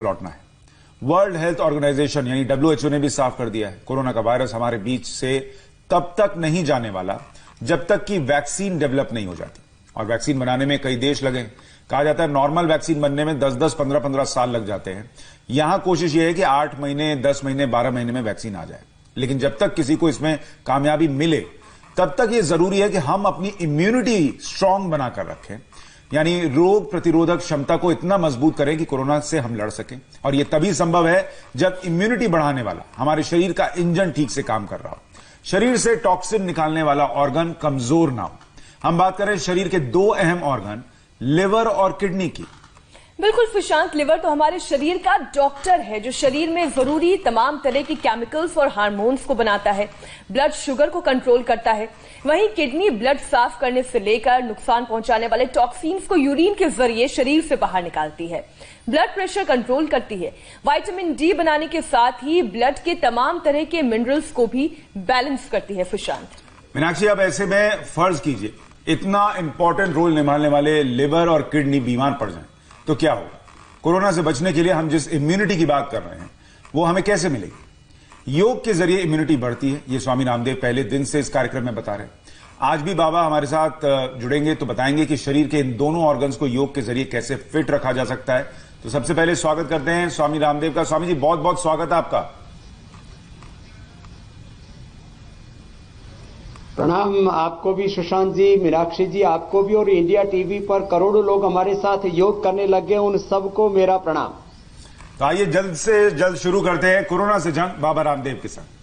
लौटना है। World health organisation यानी WHO ने भी साफ कर दिया है कोरोना का वायरस हमारे बीच से तब तक नहीं जाने वाला जब तक कि वैक्सीन डेवलप नहीं हो जाती। और वैक्सीन बनाने में कई देश लगे। कहा जाता है नॉर्मल वैक्सीन बनने में 10-10, 15-15 साल लग जाते हैं। यहां कोशिश यह है कि 8 महीने, 10 महीने, 12 महीने में वैक्सीन आ जाए। लेकिन जब तक किसी को इसमें कामयाबी मिले तब तक यह जरूरी है कि हम अपनी इम्यूनिटी स्ट्रांग बनाकर रखें, यानी रोग प्रतिरोधक क्षमता को इतना मजबूत करें कि कोरोना से हम लड़ सकें। और यह तभी संभव है जब इम्यूनिटी बढ़ाने वाला हमारे शरीर का इंजन ठीक से काम कर रहा हो, शरीर से टॉक्सिन निकालने वाला ऑर्गन कमजोर ना हो। हम बात करें शरीर के दो अहम ऑर्गन लिवर और किडनी की। बिल्कुल सुशांत, लिवर तो हमारे शरीर का डॉक्टर है जो शरीर में जरूरी तमाम तरह की केमिकल्स और हार्मोन्स को बनाता है, ब्लड शुगर को कंट्रोल करता है। वहीं किडनी ब्लड साफ करने से लेकर नुकसान पहुंचाने वाले टॉक्सिन्स को यूरिन के जरिए शरीर से बाहर निकालती है, ब्लड प्रेशर कंट्रोल करती है, विटामिन डी बनाने के साथ ही ब्लड के तमाम तरह के मिनरल्स को भी बैलेंस करती है। सुशांत, मीनाक्षी, अब ऐसे में फर्ज कीजिए इतना इंपॉर्टेंट रोल निभाने वाले लिवर और किडनी बीमार पड़ जाए तो क्या होगा? कोरोना से बचने के लिए हम जिस इम्यूनिटी की बात कर रहे हैं वो हमें कैसे मिलेगी? योग के जरिए इम्यूनिटी बढ़ती है, ये स्वामी रामदेव पहले दिन से इस कार्यक्रम में बता रहे हैं। आज भी बाबा हमारे साथ जुड़ेंगे तो बताएंगे कि शरीर के इन दोनों ऑर्गन्स को योग के जरिए कैसे फिट रखा जा सकता है। तो सबसे पहले स्वागत करते हैं स्वामी रामदेव का। स्वामी जी, बहुत बहुत स्वागत है आपका। प्रणाम आपको भी सुशांत जी, मीनाक्षी जी, आपको भी, और इंडिया टीवी पर करोड़ों लोग हमारे साथ योग करने लग गए, उन सबको मेरा प्रणाम। तो आइए जल्द से जल्द शुरू करते हैं कोरोना से जंग बाबा रामदेव के साथ।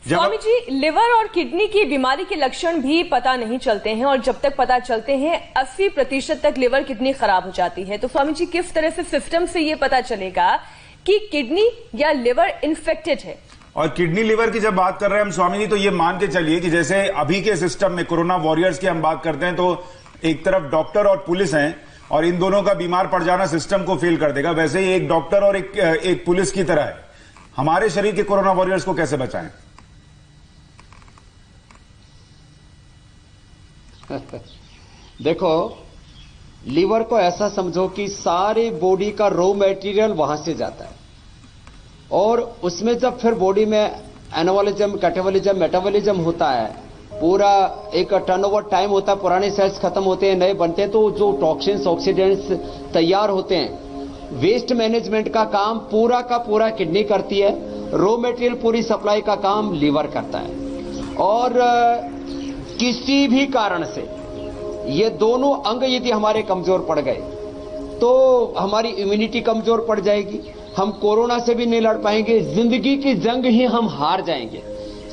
स्वामी जी, लिवर और किडनी की बीमारी के लक्षण भी पता नहीं चलते हैं और जब तक पता चलते हैं 80% तक लिवर किडनी खराब हो जाती है। तो स्वामी जी, किस तरह से सिस्टम से ये पता चलेगा कि किडनी या लिवर इन्फेक्टेड है? और किडनी लिवर की जब बात कर रहे हैं हम स्वामी जी, तो ये मान के चलिए कि जैसे अभी के सिस्टम में कोरोना वॉरियर्स की हम बात करते हैं तो एक तरफ डॉक्टर और पुलिस हैं और इन दोनों का बीमार पड़ जाना सिस्टम को फेल कर देगा। वैसे ही एक डॉक्टर और एक पुलिस की तरह है। हमारे शरीर के कोरोना वॉरियर्स को कैसे बचाएं? देखो, लीवर को ऐसा समझो कि सारे बॉडी का रॉ मटेरियल वहां से जाता है और उसमें जब फिर बॉडी में एनाबॉलिज्म, कैटाबॉलिज्म, मेटाबॉलिज्म होता है, पूरा एक टर्नओवर टाइम होता है, पुराने सेल्स खत्म होते हैं, नए बनते हैं, तो जो टॉक्सिन्स, ऑक्सीडेंट्स तैयार होते हैं, वेस्ट मैनेजमेंट का काम पूरा का पूरा किडनी करती है, रॉ मटेरियल पूरी सप्लाई का काम लीवर करता है। और किसी भी कारण से ये दोनों अंग यदि हमारे कमजोर पड़ गए तो हमारी इम्यूनिटी कमजोर पड़ जाएगी, हम कोरोना से भी नहीं लड़ पाएंगे, जिंदगी की जंग ही हम हार जाएंगे।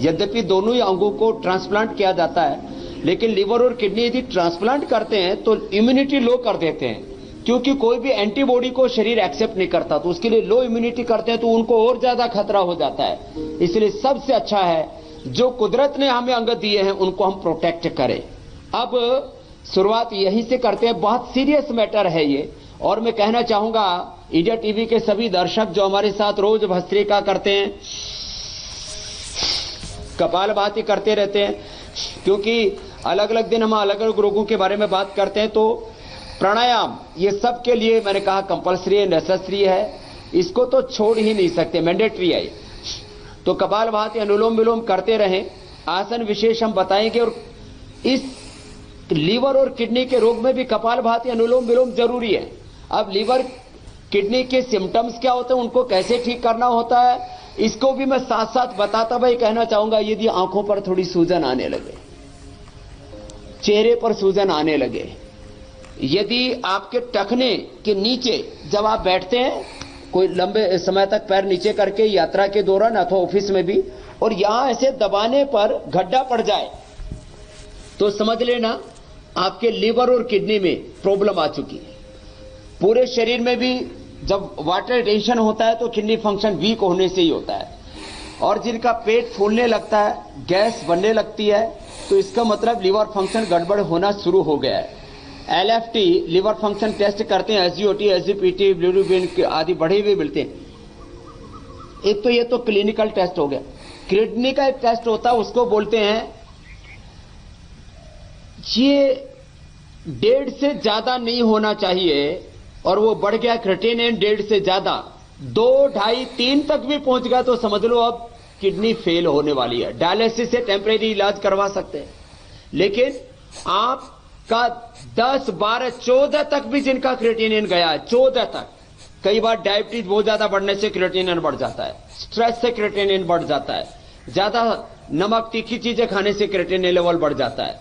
यद्यपि दोनों ही अंगों को ट्रांसप्लांट किया जाता है, लेकिन लिवर और किडनी यदि ट्रांसप्लांट करते हैं तो इम्यूनिटी लो कर देते हैं, क्योंकि कोई भी एंटीबॉडी को शरीर एक्सेप्ट नहीं करता, तो उसके लिए लो इम्यूनिटी करते हैं तो उनको और ज्यादा खतरा हो जाता है। इसलिए सबसे अच्छा है जो कुदरत ने हमें अंग दिए हैं उनको हम प्रोटेक्ट करें। अब शुरुआत यहीं से करते हैं, बहुत सीरियस मैटर है ये, और मैं कहना चाहूंगा इंडिया टीवी के सभी दर्शक जो हमारे साथ रोज भस्त्रिका करते हैं, कपालभाति करते रहते हैं, क्योंकि अलग अलग दिन हम अलग अलग रोगों के बारे में बात करते हैं, तो प्राणायाम ये सबके लिए मैंने कहा कंपल्सरी है, नेसेसरी है, इसको तो छोड़ ही नहीं सकते, मैंडेटरी है। तो कपालभाति, अनुलोम विलोम करते रहें, आसन विशेष हम बताएंगे, और इस लीवर और किडनी के रोग में भी कपालभाति, अनुलोम विलोम जरूरी है। अब लीवर किडनी के सिम्टम्स क्या होते हैं, उनको कैसे ठीक करना होता है, इसको भी मैं साथ साथ बताता भाई कहना चाहूंगा। यदि आंखों पर थोड़ी सूजन आने लगे, चेहरे पर सूजन आने लगे, यदि आपके टखने के नीचे जब आप बैठते हैं कोई लंबे समय तक पैर नीचे करके यात्रा के दौरान अथवा ऑफिस में भी, और यहां ऐसे दबाने पर गड्ढा पड़ जाए तो समझ लेना आपके लिवर और किडनी में प्रॉब्लम आ चुकी है। पूरे शरीर में भी जब वाटर रिटेंशन होता है तो किडनी फंक्शन वीक होने से ही होता है, और जिनका पेट फूलने लगता है, गैस बनने लगती है, तो इसका मतलब लिवर फंक्शन गड़बड़ होना शुरू हो गया है। LFT लिवर फंक्शन टेस्ट करते हैं, SGOT, SGPT, बिलिरुबिन आदि बढ़े हुए मिलते हैं। एक तो ये तो क्लिनिकल टेस्ट हो गया। किडनी का एक टेस्ट होता है, उसको बोलते हैं ये 1.5 से ज्यादा नहीं होना चाहिए और वो बढ़ गया क्रिएटिनिन 1.5 से ज्यादा 2, 2.5, 3 तक भी पहुंच गया तो समझ लो अब किडनी फेल होने वाली है। डायलिसिस से टेम्परेरी इलाज करवा सकते हैं, लेकिन आपका 10, 12, 14 तक भी जिनका क्रिएटिनिन गया है, 14 तक, कई बार डायबिटीज बहुत ज्यादा बढ़ने से क्रिएटिनिन बढ़ जाता है, स्ट्रेस से क्रिएटिनिन बढ़ जाता है, ज्यादा नमक तीखी चीजें खाने से क्रिएटिनिन लेवल बढ़ जाता है,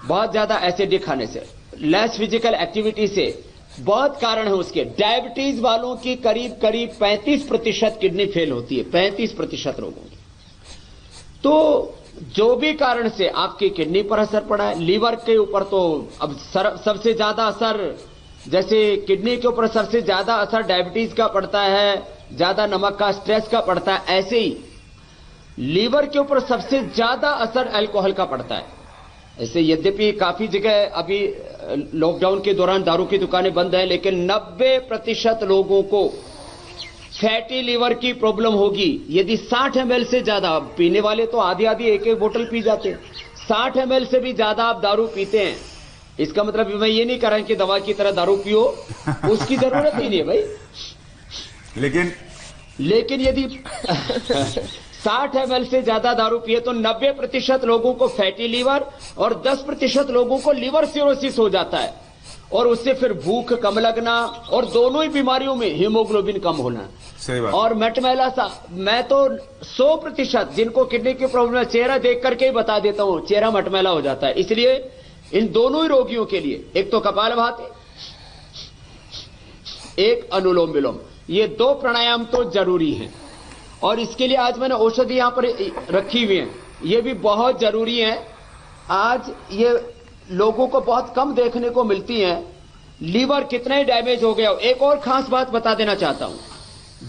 बहुत ज्यादा एसिडिक खाने से, लेस फिजिकल एक्टिविटी से, बहुत कारण है उसके। डायबिटीज वालों की करीब 35% किडनी फेल होती है, 35% लोगों की। तो जो भी कारण से आपकी किडनी पर असर पड़ा है, लीवर के ऊपर तो अब सबसे ज्यादा असर, जैसे किडनी के ऊपर सबसे ज्यादा असर डायबिटीज का पड़ता है, ज्यादा नमक का, स्ट्रेस का पड़ता है, ऐसे ही लीवर के ऊपर सबसे ज्यादा असर अल्कोहल का पड़ता है। ऐसे यद्यपि काफी जगह अभी लॉकडाउन के दौरान दारू की दुकानें बंद हैं, लेकिन 90% लोगों को फैटी लीवर की प्रॉब्लम होगी यदि 60 ml से ज्यादा, पीने वाले तो आधी एक बोतल पी जाते हैं, 60 ml से भी ज्यादा आप दारू पीते हैं, इसका मतलब मैं ये नहीं कह रहा कि दवा की तरह दारू पियो, उसकी जरूरत ही नहीं है भाई। लेकिन यदि 60 ml से ज्यादा दारू पिए तो 90% लोगों को फैटी लीवर और 10% लोगों को लीवर सिरोसिस हो जाता है, और उससे फिर भूख कम लगना और दोनों ही बीमारियों में हीमोग्लोबिन कम होना। सही बात। और मटमैला सा, मैं तो 100% जिनको किडनी की प्रॉब्लम है चेहरा देख करके ही बता देता हूं, चेहरा मटमैला हो जाता है। इसलिए इन दोनों ही रोगियों के लिए एक तो कपालभाति, एक अनुलोम विलोम, ये 2 प्राणायाम तो जरूरी हैं। और इसके लिए आज मैंने औषधि यहां पर रखी हुई है, ये भी बहुत जरूरी है। आज ये लोगों को बहुत कम देखने को मिलती हैं। लीवर कितना ही डैमेज हो गया। एक और खास बात बता देना चाहता हूं,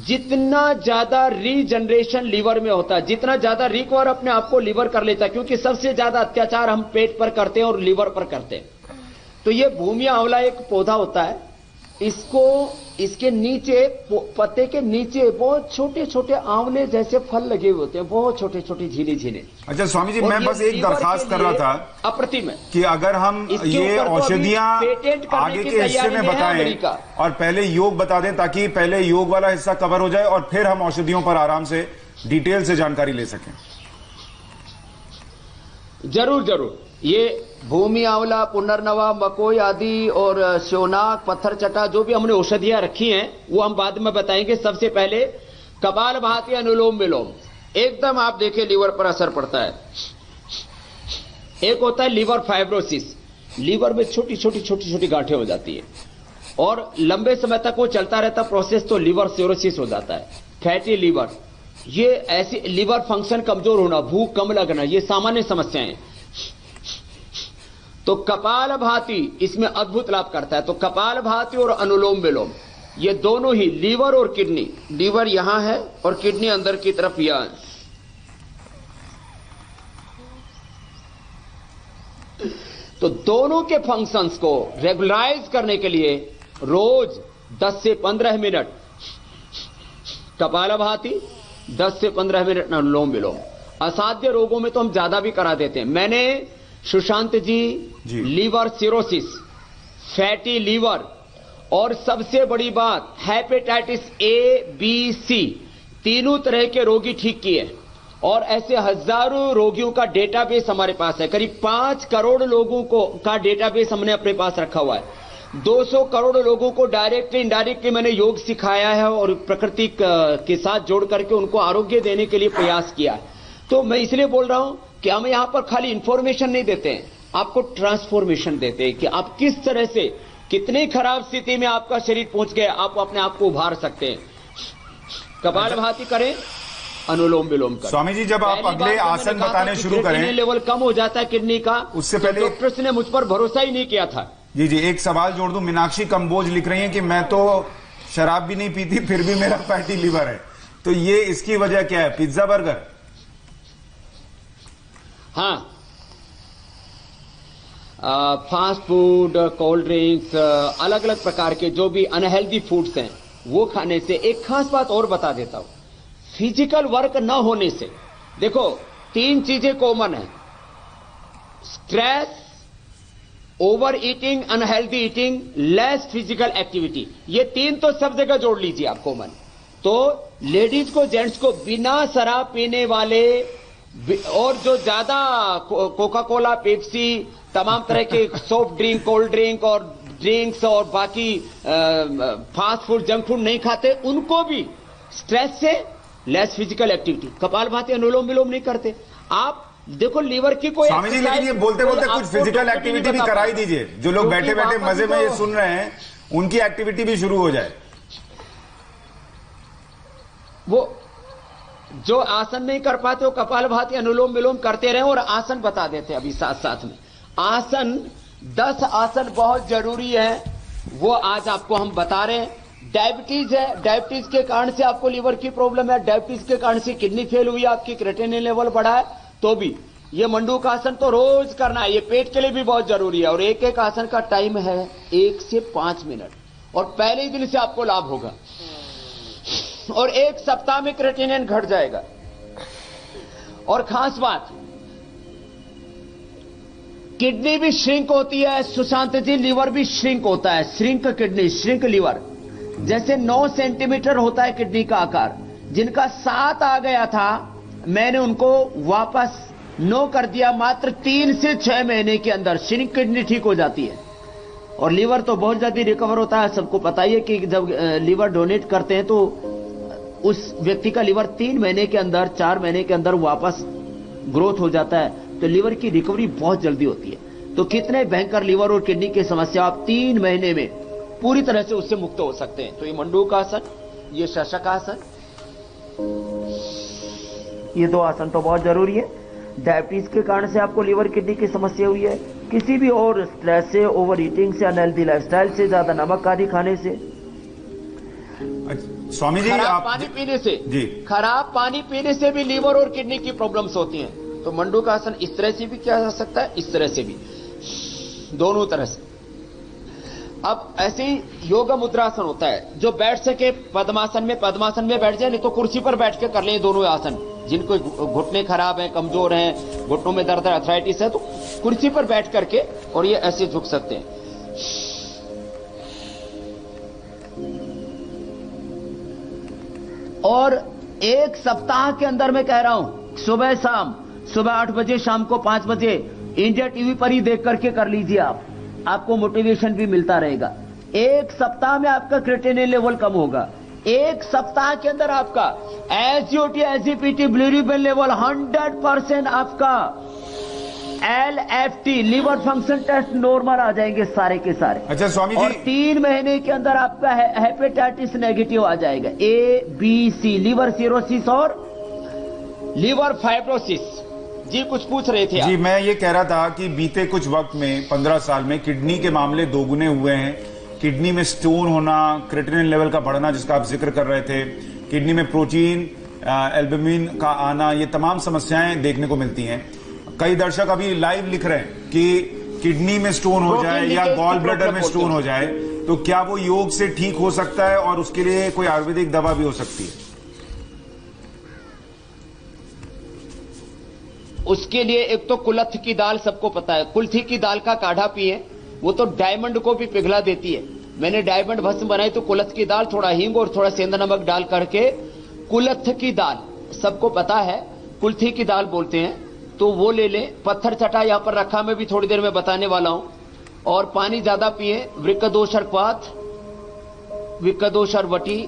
जितना ज्यादा रीजनरेशन लीवर में होता है, जितना ज्यादा रिकवर अपने आप को लीवर कर लेता है, क्योंकि सबसे ज्यादा अत्याचार हम पेट पर करते हैं और लीवर पर करते हैं। तो ये भूमि आंवला एक पौधा होता है, इसके नीचे, पत्ते के नीचे बहुत छोटे छोटे आंवले जैसे फल लगे हुए होते हैं, बहुत छोटे छोटे झीले झीले। अच्छा स्वामी जी, मैं बस एक दरखास्त कर रहा था, अप्रतिम है कि अगर हम ये औषधियां आगे के हिस्से में बताएं और पहले योग बता दें, ताकि पहले योग वाला हिस्सा कवर हो जाए और फिर हम औषधियों पर आराम से डिटेल से जानकारी ले सकें। जरूर जरूर। ये भूमि आंवला, पुनर्नवा, मकोई आदि और शोनाक, पत्थर चटा, जो भी हमने औषधियां रखी हैं वो हम बाद में बताएंगे। सबसे पहले कपालभाति, अनुलोम विलोम, एकदम आप देखिए लीवर पर असर पड़ता है। एक होता है लीवर फाइब्रोसिस, लीवर में छोटी छोटी गांठें हो जाती है और लंबे समय तक वो चलता रहता प्रोसेस, तो लीवर सिरोसिस हो जाता है। फैटी लीवर, ये ऐसी लीवर फंक्शन कमजोर होना, भूख कम लगना, ये सामान्य समस्याएं हैं। तो कपालभाति इसमें अद्भुत लाभ करता है। तो कपालभाति और अनुलोम विलोम, ये दोनों ही लीवर और किडनी, लीवर यहां है और किडनी अंदर की तरफ यहां है, तो दोनों के फंक्शंस को रेगुलराइज करने के लिए रोज 10 से 15 मिनट कपालभाति, 10 से 15 मिनट अनुलोम विलोम। असाध्य रोगों में तो हम ज्यादा भी करा देते हैं। मैंने Sushant ji liver cirrhosis, fatty liver और सबसे बड़ी बात हेपेटाइटिस A, B, C, तीनों तरह के रोगी ठीक किए और ऐसे हजारों रोगियों का डेटाबेस हमारे पास है। करीब 5 करोड़ लोगों को का डेटाबेस हमने अपने पास रखा हुआ है। 200 करोड़ लोगों को डायरेक्टली इनडायरेक्टली मैंने योग सिखाया है और प्रकृति के साथ जोड़ करके उनको आरोग्य देने के लिए प्रयास किया है। तो मैं इसलिए बोल रहा हूं कि हम यहां पर खाली इंफॉर्मेशन नहीं देते हैं, आपको ट्रांसफॉर्मेशन देते हैं कि आप किस तरह से, कितनी खराब स्थिति में आपका शरीर पहुंच गया, आप अपने आप को उभार सकते हैं। कपालभाति करें, अनुलोम विलोम करें। स्वामी जी, जब आप अगले आसन बताने शुरू करें, लेवल कम हो जाता है किडनी का, उससे पहले डॉक्टर्स ने मुझ पर भरोसा ही नहीं किया था। जी, एक सवाल जोड़ दूं। मीनाक्षी कंबोज लिख रही है कि मैं तो शराब भी नहीं पीती, फिर भी मेरा फैटी लीवर है, तो ये इसकी वजह क्या है? Pizza burger? हाँ, फास्ट फूड, कोल्ड ड्रिंक्स, अलग अलग प्रकार के जो भी अनहेल्दी फूड्स हैं वो खाने से। एक खास बात और बता देता हूं, फिजिकल वर्क न होने से, देखो 3 चीजें कॉमन है, stress, over eating, unhealthy eating, less physical activity, ये तीन तो सब जगह जोड़ लीजिए आप कॉमन। तो लेडीज को, जेंट्स को बिना शराब पीने वाले और जो ज्यादा कोका कोला, पेप्सी, तमाम तरह के सॉफ्ट ड्रिंक, कोल्ड ड्रिंक और ड्रिंक्स और बाकी फास्ट फूड, जंक फूड नहीं खाते, उनको भी स्ट्रेस से लेस फिजिकल एक्टिविटी, कपालभाति, अनुलोम विलोम नहीं करते। आप देखो लीवर की कोई स्वामी जी, लेकिन ये बोलते बोलते कुछ फिजिकल एक्टिविटी भी कराई दीजिए। जो लोग बैठे बैठे मजे में ये सुन रहे हैं, उनकी एक्टिविटी भी शुरू हो जाए। वो जो आसन नहीं कर पाते, वो कपालभाति, अनुलोम विलोम करते रहे और आसन बता देते अभी साथ साथ में। आसन 10 आसन बहुत जरूरी है, वो आज आपको हम बता रहे हैं। डायबिटीज है, डायबिटीज के कारण से आपको लीवर की प्रॉब्लम है, डायबिटीज के कारण से किडनी फेल हुई, आपकी क्रिएटिनिन लेवल बढ़ा है, तो भी ये मंडूक आसन तो रोज करना है। ये पेट के लिए भी बहुत जरूरी है और एक एक आसन का टाइम है 1 से 5 मिनट और पहले ही दिन से आपको लाभ होगा और 1 सप्ताह में क्रिएटिनिन घट जाएगा। और खास बात, किडनी भी श्रिंक होती है सुशांत जी, लीवर भी श्रिंक होता है। Shrink kidney, shrink liver. जैसे 9 सेंटीमीटर होता है किडनी का आकार, जिनका 7 आ गया था, मैंने उनको वापस 9 कर दिया। मात्र 3 से 6 महीने के अंदर श्रिंक किडनी ठीक हो जाती है। और लीवर तो बहुत जल्दी रिकवर होता है। सबको पता ही है कि जब लीवर डोनेट करते हैं तो उस व्यक्ति का लीवर 3 महीने के अंदर, 4 महीने के अंदर वापस ग्रोथ हो जाता है। तो लीवर की रिकवरी बहुत जल्दी होती है। तो कितने भयंकर लीवर और किडनी की समस्या, आप 3 महीने में पूरी तरह से उससे मुक्त हो सकते हैं। तो ये मंडूक आसन, ये शशक आसन, ये 2 आसन तो बहुत जरूरी है। डायबिटीज के कारण से आपको लीवर किडनी की समस्या हुई है, किसी भी और स्ट्रेस से, ओवर ईटिंग से, अनहेल्दी लाइफस्टाइल से, ज्यादा नमक आदि खाने से, स्वामी जी, खराब पानी पीने से जी, खराब पानी पीने से भी लीवर और किडनी की प्रॉब्लम्स होती हैं। तो मंडूक आसन इस तरह से भी किया जा सकता है, इस तरह से भी, दोनों तरह से। अब ऐसे ही योग मुद्रासन होता है, जो बैठ सके पद्मासन में बैठ जाए, नहीं तो कुर्सी पर बैठ के कर ले दोनों आसन। जिनको घुटने खराब हैं, कमजोर हैं, घुटनों में दर्द है, अर्थराइटिस है, तो कुर्सी पर बैठ करके और ये ऐसे झुक सकते हैं। और 1 सप्ताह के अंदर मैं कह रहा हूं, सुबह शाम, सुबह 8 बजे, शाम को 5 बजे इंडिया टीवी पर ही देख करके कर लीजिए। आपको मोटिवेशन भी मिलता रहेगा। 1 सप्ताह में आपका क्रिएटिनिन लेवल कम होगा। 1 सप्ताह के अंदर आपका एसजीओटी, एसजीपीटी, बिलिरुबिन लेवल 100% आपका LFT, liver function test normal आ जाएंगे सारे के सारे। अच्छा स्वामी जी, और 3 महीने के अंदर आपका हेपेटाइटिस नेगेटिव आ जाएगा। ABC, लीवर सिरोसिस और लीवर फाइब्रोसिस। जी कुछ पूछ रहे थे जी, मैं ये कह रहा था कि बीते कुछ वक्त में 15 साल में किडनी के मामले दोगुने हुए हैं। किडनी में स्टोन होना, क्रिएटिनिन लेवल का बढ़ना जिसका आप जिक्र कर रहे थे, किडनी में प्रोटीन, एल्बुमिन का आना, ये तमाम समस्याएं देखने को मिलती हैं। कई दर्शक अभी लाइव लिख रहे हैं कि किडनी में स्टोन हो जाए या गॉल ब्लैडर में स्टोन हो जाए तो क्या वो योग से ठीक हो सकता है और उसके लिए कोई आयुर्वेदिक दवा भी हो सकती है? उसके लिए एक तो कुलथ की दाल, सबको पता है, कुल्थी की दाल का काढ़ा पिए, वो तो डायमंड को भी पिघला देती है। मैंने डायमंड भस्म बनाई तो कुलथ की दाल, थोड़ा हींग और थोड़ा सेंधा नमक डाल करके, कुलथ की दाल सबको पता है, कुल्थी की दाल बोलते हैं, तो वो ले लें। पत्थर चटा यहां पर रखा, मैं भी थोड़ी देर में बताने वाला हूं। और पानी ज्यादा पिए। वृक्कदोषर क्वाथ, विक्कदोषर वटी,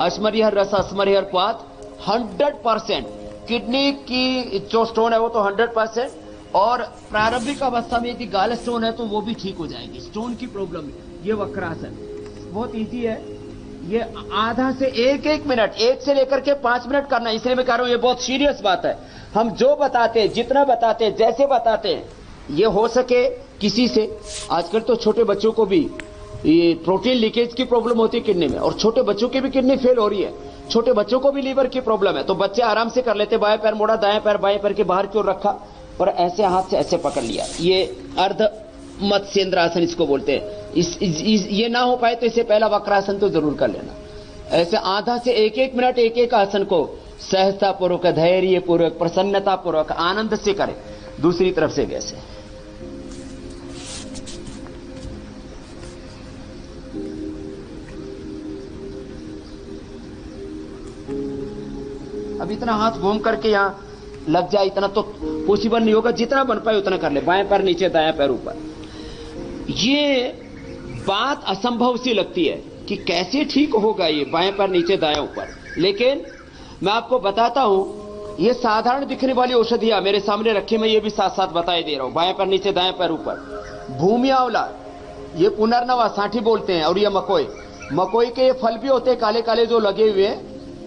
अस्मरिहर रस, अस्मरिहर क्वाथ 100%। किडनी की जो स्टोन है वो तो 100%। और प्रारंभिक अवस्था में यदि गाल स्टोन है तो वो भी ठीक हो जाएगी। स्टोन की प्रॉब्लम है, ये वक्रासन बहुत इजी है। ये आधा से 1 मिनट, 1 से लेकर के 5 मिनट करना। इसलिए मैं कह रहा हूं ये बहुत सीरियस बात है। हम जो बताते हैं, जितना बताते हैं, जैसे बताते हैं, ये हो सके किसी से। आजकल तो छोटे बच्चों को भी ये प्रोटीन लीकेज की प्रॉब्लम होती है किडनी में, और छोटे बच्चों की भी किडनी फेल हो रही है। छोटे बच्चों को भी लीवर की प्रॉब्लम है, तो बच्चे आराम से कर लेते। बाएं पैर मोड़ा, दाएं पैर बाएं पैर के बाहर की ओर रखा और ऐसे हाथ से ऐसे पकड़ लिया। ये अर्ध मत्स्येंद्रासन इसको बोलते हैं। ये ना हो पाए तो इससे पहला वक्रासन तो जरूर कर लेना। ऐसे आधा से 1 मिनट एक आसन को सहजता पूर्वक, धैर्य पूर्वक, प्रसन्नता पूर्वक, आनंद से करें। दूसरी तरफ से वैसे अब इतना हाथ घूम करके यहाँ लग जाए इतना तो पॉसिबल नहीं होगा। जितना बन पाए उतना कर ले, बाएं पैर नीचे दायां पैर ऊपर। ये बात असंभव सी लगती है कि कैसे ठीक होगा ये बाएं पैर नीचे दायां ऊपर। लेकिन मैं आपको बताता हूं, ये साधारण दिखने वाली औषधियां मेरे सामने रखी, मैं ये भी साथ साथ बताए दे रहा हूं। बाएं पैर नीचे दाएं पैर ऊपर। भूमि आंवला, ये पुनर्नवा साठी बोलते हैं, और ये मकोई के ये फल भी होते हैं काले काले जो लगे हुए हैं,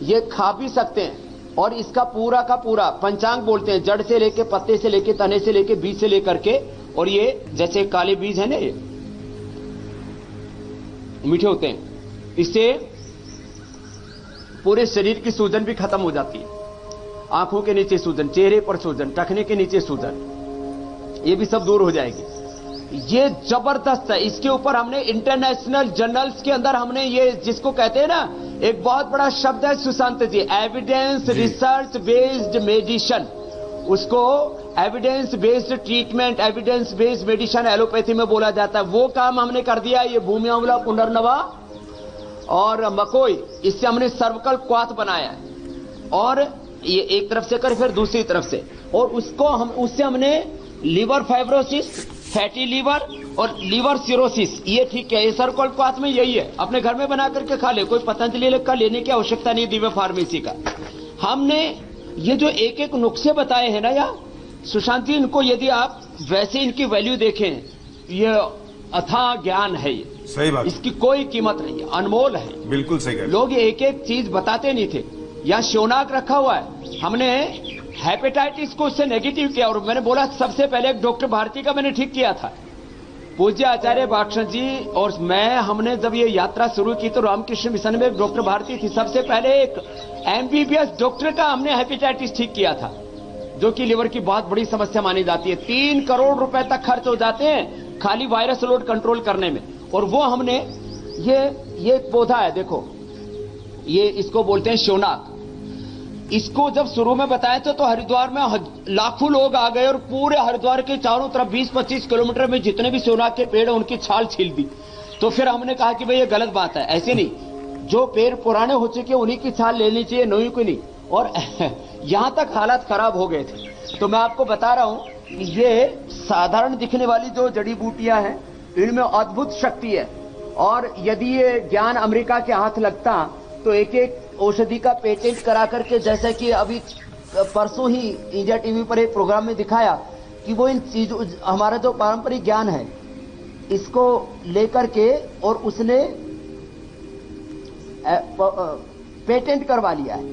ये खा भी सकते हैं। और इसका पूरा का पूरा पंचांग बोलते हैं, जड़ से लेके पत्ते से लेके तने से लेके बीज से लेकर के। और ये जैसे काले बीज है ना, ये मीठे होते हैं, इससे पूरे शरीर की सूजन भी खत्म हो जाती है। आंखों के नीचे सूजन, चेहरे पर सूजन, टखने के नीचे सूजन, ये भी सब दूर हो जाएगी। ये जबरदस्त है। इसके ऊपर हमने इंटरनेशनल जर्नल्स के अंदर हमने ये जिसको कहते हैं ना, एक बहुत बड़ा शब्द है सुशांत जी, एविडेंस रिसर्च बेस्ड मेडिसिन। उसको evidence based treatment, evidence based medicine allopathy में बोला जाता है। वो काम हमने कर दिया। ये भूमि आंवला, पुनर्नवा और मकोई, इससे हमने सर्विकल क्वाथ बनाया है। और ये एक तरफ से कर, फिर दूसरी तरफ से, और उससे हमने लीवर फाइब्रोसिस, फैटी लीवर और लीवर सिरोसिस ये ठीक है। ये सर्विकल क्वाथ में यही है। अपने घर में बना करके खा ले, कोई पतंजलि का लेने की आवश्यकता नहीं, दिव्य फार्मेसी का। हमने ये जो एक एक नुस्खे बताए हैं ना यार सुशांत जी, इनको यदि आप वैसे इनकी वैल्यू देखें, ये अथाह ज्ञान है। ये सही बात, इसकी कोई कीमत नहीं है, अनमोल है। बिल्कुल सही कह। लोग एक एक चीज बताते नहीं थे। यहाँ शोनाक रखा हुआ है, हमने हेपेटाइटिस को उससे नेगेटिव किया। और मैंने बोला सबसे पहले एक डॉक्टर भारती का मैंने ठीक किया था, पूज्य आचार्य भाषण जी और मैं। हमने जब ये यात्रा शुरू की तो रामकृष्ण मिशन में एक डॉक्टर भारती थी, सबसे पहले एक एमबीबीएस डॉक्टर का हमने हेपेटाइटिस ठीक किया था, जो कि लिवर की बहुत बड़ी समस्या मानी जाती है। 3 करोड़ रुपए तक खर्च हो जाते हैं खाली वायरस लोड कंट्रोल करने में। और वो हमने ये एक पौधा है, देखो ये इसको बोलते हैं शोनाक। इसको जब शुरू में बताया था तो हरिद्वार में लाखों लोग आ गए और पूरे हरिद्वार के चारों तरफ 20-25 किलोमीटर में जितने भी शोनाक के पेड़ हैं उनकी छाल छील दी। तो फिर हमने कहा कि भाई ये गलत बात है, ऐसे नहीं, जो पेड़ पुराने हो चुके उन्हीं की छाल लेनी चाहिए, नई को नहीं। और यहां तक हालात खराब हो गए थे। तो मैं आपको बता रहा हूं कि ये साधारण दिखने वाली जो जड़ी बूटियां हैं, इनमें अद्भुत शक्ति है। और यदि ये ज्ञान अमेरिका के हाथ लगता तो एक एक औषधि का पेटेंट करा करके, जैसा कि अभी परसों ही इंडिया टीवी पर एक प्रोग्राम में दिखाया कि वो इन चीजों, हमारा जो पारंपरिक ज्ञान है इसको लेकर के और उसने पेटेंट करवा लिया है।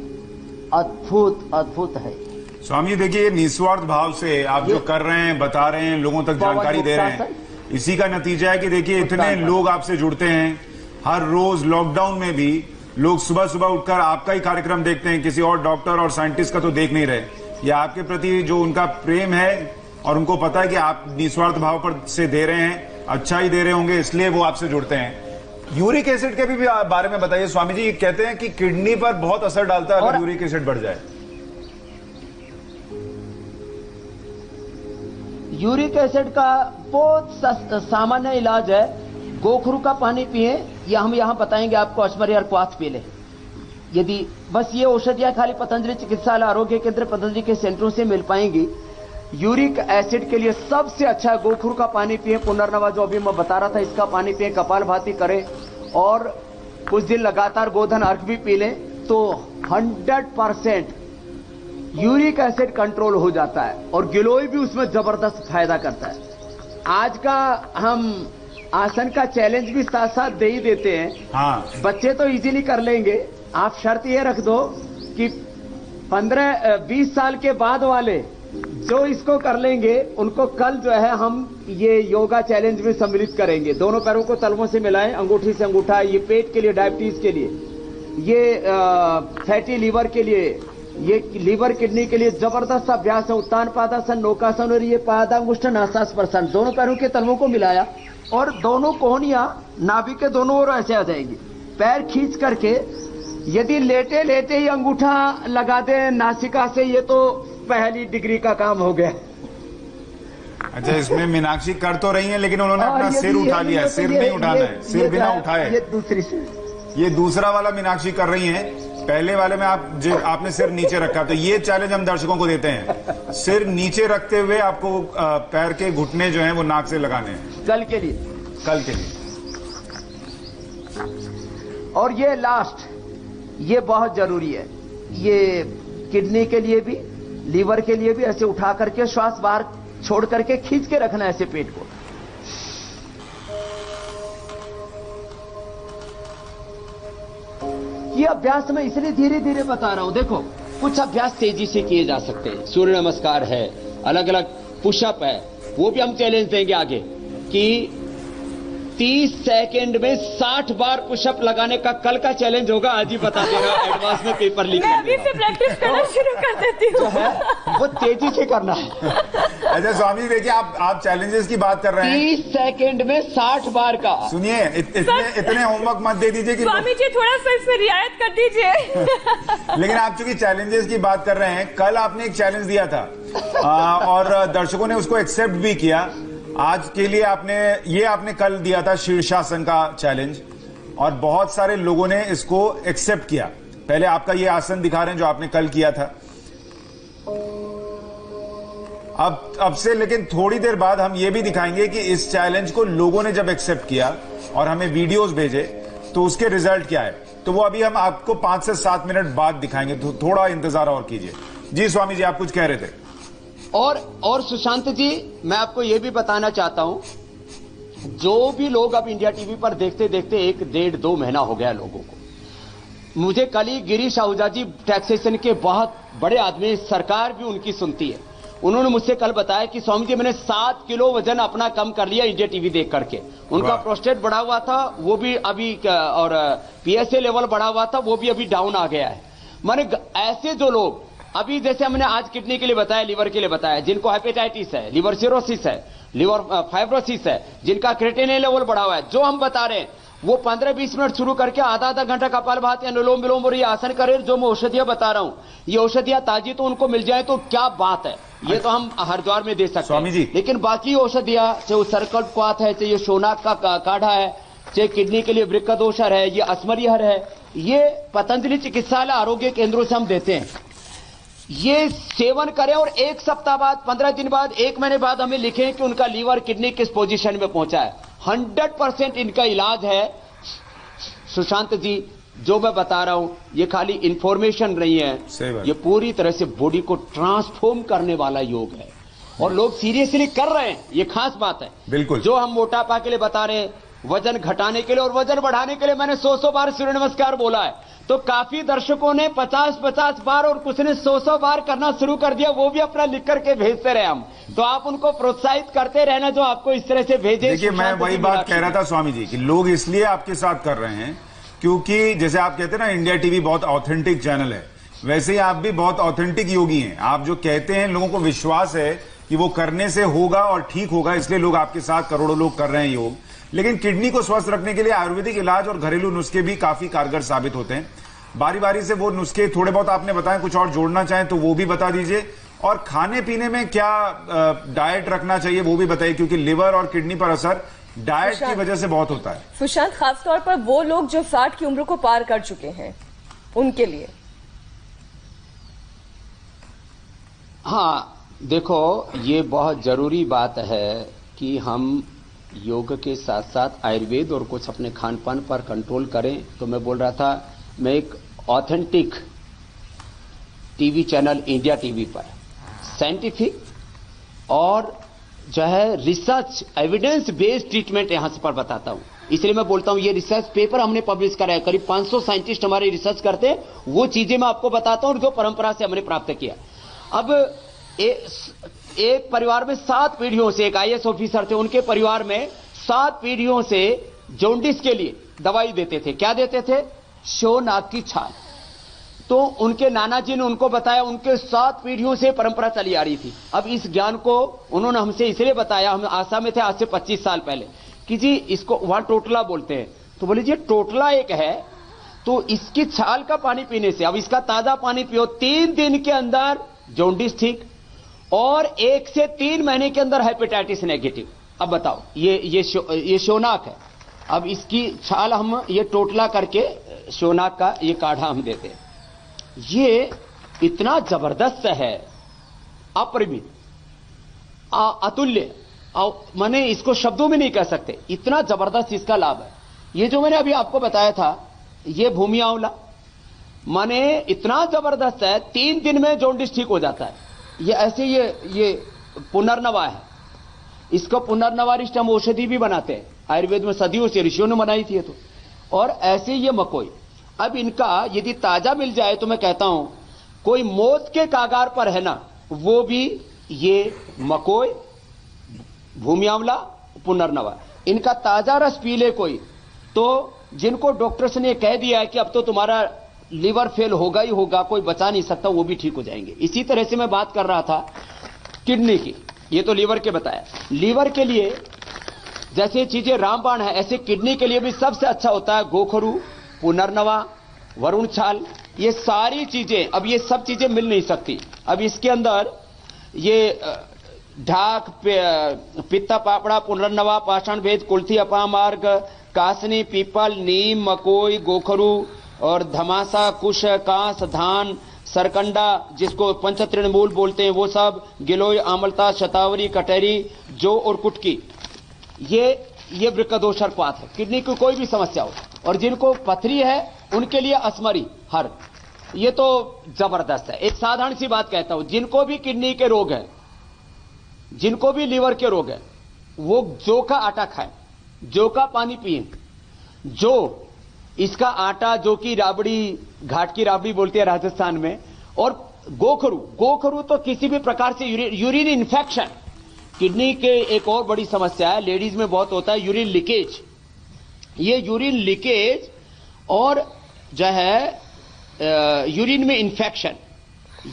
अद्भुत अद्भुत है स्वामी। देखिए ये निस्वार्थ भाव से आप जो कर रहे हैं, बता रहे हैं, लोगों तक जानकारी दे रहे हैं, इसी का नतीजा है कि देखिए इतने लोग आपसे जुड़ते हैं। हर रोज लॉकडाउन में भी लोग सुबह सुबह उठकर आपका ही कार्यक्रम देखते हैं, किसी और डॉक्टर और साइंटिस्ट का तो देख नहीं रहे। ये आपके प्रति जो उनका प्रेम है और उनको पता है कि आप निस्वार्थ भाव पर से दे रहे हैं, अच्छा ही दे रहे होंगे, इसलिए वो आपसे जुड़ते हैं। यूरिक एसिड के भी बारे में बताइए स्वामी जी। कहते हैं कि किडनी पर बहुत असर डालता है अगर यूरिक एसिड बढ़ जाए। यूरिक एसिड का बहुत सामान्य इलाज है, गोखरू का पानी पिए, या हम यहां बताएंगे आपको अश्मरी और क्वाथ पी ले। यदि बस ये औषधियां खाली पतंजलि चिकित्सालय, आरोग्य केंद्र, पतंजलि के सेंटरों से मिल पाएंगी। यूरिक एसिड के लिए सबसे अच्छा गोखरू का पानी पिए, पुनर्नवा जो अभी मैं बता रहा था इसका पानी पिए, कपालभाति करें और कुछ दिन लगातार गोधन अर्घ भी पी लें तो 100% यूरिक एसिड कंट्रोल हो जाता है। और गिलोय भी उसमें जबरदस्त फायदा करता है। आज का हम आसन का चैलेंज भी साथ साथ दे ही देते हैं। हाँ। बच्चे तो इजीली कर लेंगे, आप शर्त ये रख दो कि 15-20 साल के बाद वाले जो इसको कर लेंगे उनको कल जो है हम ये योगा चैलेंज में सम्मिलित करेंगे। दोनों पैरों को तलवों से मिलाएं, अंगूठी से अंगूठा। ये पेट के लिए, डायबिटीज के लिए, ये फैटी लीवर के लिए, ये लीवर किडनी के लिए जबरदस्त अभ्यास है। उत्तान पादासन, नौकासन और ये पादांगुष्ठन हस्तास्पर्शन, दोनों पैरों के तलवों को मिलाया और दोनों कोहनियां नाभि के दोनों ओर ऐसे आ जाएंगी। पैर खींच करके यदि लेटे लेटे ही अंगूठा लगा दे नासिका से, ये तो पहली डिग्री का काम हो गया। अच्छा, इसमें मीनाक्षी कर तो रही हैं लेकिन उन्होंने अपना सिर उठा लिया है। सिर नहीं उठाना है, सिर बिना उठाए। ये दूसरी से, ये दूसरा वाला मीनाक्षी कर रही हैं पहले वाले में आपने सिर नीचे रखा, तो ये चैलेंज हम दर्शकों को देते हैं, सिर नीचे रखते हुए आपको पैर के घुटने जो हैं वो नाक से लगाने हैं कल के लिए। और ये लास्ट, ये बहुत जरूरी है, ये किडनी के लिए भी, लीवर के लिए भी। ऐसे उठा करके श्वास बाहर छोड़ करके खींच के रखना ऐसे पेट को। ये अभ्यास मैं इसलिए धीरे धीरे बता रहा हूं। देखो, कुछ अभ्यास तेजी से किए जा सकते हैं, सूर्य नमस्कार है, अलग अलग पुशअप है, वो भी हम चैलेंज देंगे आगे कि 30 सेकंड में 60 बार पुशअप लगाने का कल का चैलेंज होगा। आज ही बता दे रहा हूं, एडवांस में पेपर लीक मैं अभी से प्रैक्टिस करना शुरू कर देती हूँ। जो है वो तेजी से करना है। अच्छा स्वामी जी, देखिए आप चैलेंजेस की बात कर रहे हैं, 30 सेकंड में 60 बार का। सुनिए, इतने होमवर्क मत दे दीजिए कि स्वामी जी थोड़ा सा इसमें रियायत कर दीजिए। लेकिन आप चूंकि चैलेंजेस की बात कर रहे हैं, कल आपने एक चैलेंज दिया था और दर्शकों ने उसको एक्सेप्ट भी किया। आज के लिए आपने कल दिया था शीर्षासन का चैलेंज, और बहुत सारे लोगों ने इसको एक्सेप्ट किया। पहले आपका ये आसन दिखा रहे हैं जो आपने कल किया था। अब से लेकिन थोड़ी देर बाद हम ये भी दिखाएंगे कि इस चैलेंज को लोगों ने जब एक्सेप्ट किया और हमें वीडियोस भेजे तो उसके रिजल्ट क्या है, तो वो अभी हम आपको 5 से 7 मिनट बाद दिखाएंगे, तो थोड़ा इंतजार और कीजिए। जी स्वामी जी, आप कुछ कह रहे थे। और सुशांत जी, मैं आपको यह भी बताना चाहता हूं, जो भी लोग अब इंडिया टीवी पर देखते देखते 1-1.5-2 महीना हो गया लोगों को। मुझे कल ही गिरीश आहूजा जी, टैक्सेशन के बहुत बड़े आदमी, सरकार भी उनकी सुनती है, उन्होंने मुझसे कल बताया कि स्वामी जी मैंने 7 किलो वजन अपना कम कर लिया इंडिया टीवी देख करके। उनका प्रोस्टेट बढ़ा हुआ था, वो भी अभी, और पीएसए लेवल बढ़ा हुआ था, वो भी अभी डाउन आ गया है। माने ऐसे जो लोग अभी, जैसे हमने आज किडनी के लिए बताया, लीवर के लिए बताया, जिनको हेपेटाइटिस है, लिवर सिरोसिस है, लिवर फाइब्रोसिस है, जिनका क्रिएटिनिन लेवल बढ़ा हुआ है, जो हम बता रहे हैं वो 15-20 मिनट शुरू करके आधा घंटा कपालभाति, अनुलोम विलोम और ये आसन करें। जो मैं औषधियां बता रहा हूं, ये औषधियां ताजी तो उनको मिल जाए तो क्या बात है, ये तो हम हरिद्वार में दे सकते हैं जी। लेकिन बाकी औषधियां, चाहे सर्कलक्वाथ है, चाहे शोनाक का काढ़ा है, चाहे किडनी के लिए वृक्कदोषर है, ये अस्मरिहर है, ये पतंजलि चिकित्सालय आरोग्य केंद्रों से हम देते हैं। ये सेवन करें और 1 सप्ताह बाद, 15 दिन बाद, 1 महीने बाद हमें लिखें कि उनका लीवर किडनी किस पोजीशन में पहुंचा है। 100% इनका इलाज है। सुशांत जी, जो मैं बता रहा हूं ये खाली इंफॉर्मेशन नहीं है, ये पूरी तरह से बॉडी को ट्रांसफॉर्म करने वाला योग है और लोग सीरियसली कर रहे हैं। ये खास बात है। बिल्कुल, जो हम मोटापा के लिए बता रहे हैं, वजन घटाने के लिए और वजन बढ़ाने के लिए मैंने 100 बार सूर्य नमस्कार बोला है, तो काफी दर्शकों ने 50 बार और कुछ ने 100 बार करना शुरू कर दिया। वो भी अपना लिख करके भेजते रहे हम, तो आप उनको प्रोत्साहित करते रहना जो आपको इस तरह से भेजे। देखिए, मैं वही बात कह रहा था स्वामी जी कि लोग इसलिए आपके साथ कर रहे हैं क्योंकि जैसे आप कहते हैं ना, इंडिया टीवी बहुत ऑथेंटिक चैनल है, वैसे ही आप भी बहुत ऑथेंटिक योगी हैं। आप जो कहते हैं लोगों को विश्वास है कि वो करने से होगा और ठीक होगा, इसलिए लोग आपके साथ, करोड़ों लोग कर रहे हैं योग। लेकिन किडनी को स्वस्थ रखने के लिए आयुर्वेदिक इलाज और घरेलू नुस्खे भी काफी कारगर साबित होते हैं। बारी बारी से वो नुस्खे थोड़े बहुत आपने बताए, कुछ और जोड़ना चाहें तो वो भी बता दीजिए। और खाने पीने में क्या डाइट रखना चाहिए वो भी बताइए, क्योंकि लिवर और किडनी पर असर डाइट की वजह से बहुत होता है। सुशांत, खासतौर पर वो लोग जो 60 की उम्र को पार कर चुके हैं उनके लिए। हाँ, देखो, ये बहुत जरूरी बात है कि हम योग के साथ साथ आयुर्वेद और कुछ अपने खान पान पर कंट्रोल करें। तो मैं बोल रहा था, मैं एक authentic TV channel India TV पर साइंटिफिक और जो है रिसर्च एविडेंस बेस्ड ट्रीटमेंट यहां से पर बताता हूं। इसलिए मैं बोलता हूं ये रिसर्च पेपर हमने पब्लिश करा है, करीब 500 साइंटिस्ट हमारे रिसर्च करते हैं, वो चीजें मैं आपको बताता हूं और जो परंपरा से हमने प्राप्त किया। अब एक परिवार में 7 पीढ़ियों से, एक आईएएस ऑफिसर थे, उनके परिवार में 7 पीढ़ियों से जॉन्डिस के लिए दवाई देते थे। क्या देते थे? शोनाक की छाल। तो उनके नाना जी ने उनको बताया, उनके 7 पीढ़ियों से परंपरा चली आ रही थी। अब इस ज्ञान को उन्होंने हमसे इसलिए बताया, हम आसाम में थे आज से 25 साल पहले, कि जी इसको वहां टोटला बोलते हैं। तो बोले जी टोटला एक है, तो इसकी छाल का पानी पीने से, अब इसका ताजा पानी पियो, 3 दिन के अंदर जॉन्डिस ठीक और 1 से 3 महीने के अंदर हेपेटाइटिस नेगेटिव। अब बताओ, ये शोनाक है। अब इसकी छाल हम ये टोटला करके शोनाक का ये काढ़ा हम देते हैं। ये इतना जबरदस्त है, अपरिमित, अतुल्य, माने इसको शब्दों में नहीं कह सकते, इतना जबरदस्त इसका लाभ है। ये जो मैंने अभी आपको बताया था, ये भूमि आंवला, माने इतना जबरदस्त है, 3 दिन में जॉन्डिस ठीक हो जाता है। ये ऐसे ये पुनर्नवा है, इसको पुनर्नवारिष्ट हम औषधि भी बनाते हैं, आयुर्वेद में सदियों से ऋषियों ने बनाई थी। तो और ऐसे ये मकोई, अब इनका यदि ताजा मिल जाए तो मैं कहता हूं कोई मौत के कागार पर है ना, वो भी ये मकोई, भूमि आंवला, पुनर्नवा, इनका ताजा रस पी ले कोई, तो जिनको डॉक्टर्स ने कह दिया है कि अब तो तुम्हारा लीवर फेल होगा ही होगा, कोई बचा नहीं सकता, वो भी ठीक हो जाएंगे। इसी तरह से मैं बात कर रहा था किडनी की, ये तो लीवर के बताया। लीवर के लिए जैसे चीजें रामबाण है, ऐसे किडनी के लिए भी सबसे अच्छा होता है गोखरू, पुनर्नवा, वरुण छाल, ये सारी चीजें। अब ये सब चीजें मिल नहीं सकती, अब इसके अंदर ये ढाक, पित्ता पापड़ा, पुनर्नवा, पाषाण भेद, कुल्थी, अपामार्ग, कासनी, पीपल, नीम, मकोई, गोखरू और धमासा, कुश, कांस, धान, सरकंडा, जिसको पंचतृणमूल बोलते हैं, वो सब, गिलोय, आमलता, शतावरी, कटहरी, जो और कुटकी, ये वृक्कदोषरपात है। किडनी की कोई भी समस्या हो, और जिनको पथरी है उनके लिए असमरी, हर, ये तो जबरदस्त है। एक साधारण सी बात कहता हूं, जिनको भी किडनी के रोग है, जिनको भी लीवर के रोग है, वो जौ का आटा खाएं, जौ का पानी पिए। जो इसका आटा, जौ की राबड़ी, घाट की राबड़ी बोलते हैं राजस्थान में, और गोखरू तो किसी भी प्रकार से यूरिन इन्फेक्शन, किडनी के एक और बड़ी समस्या है, लेडीज में बहुत होता है, यूरिन लीकेज। ये यूरिन लीकेज और जो है यूरिन में इन्फेक्शन,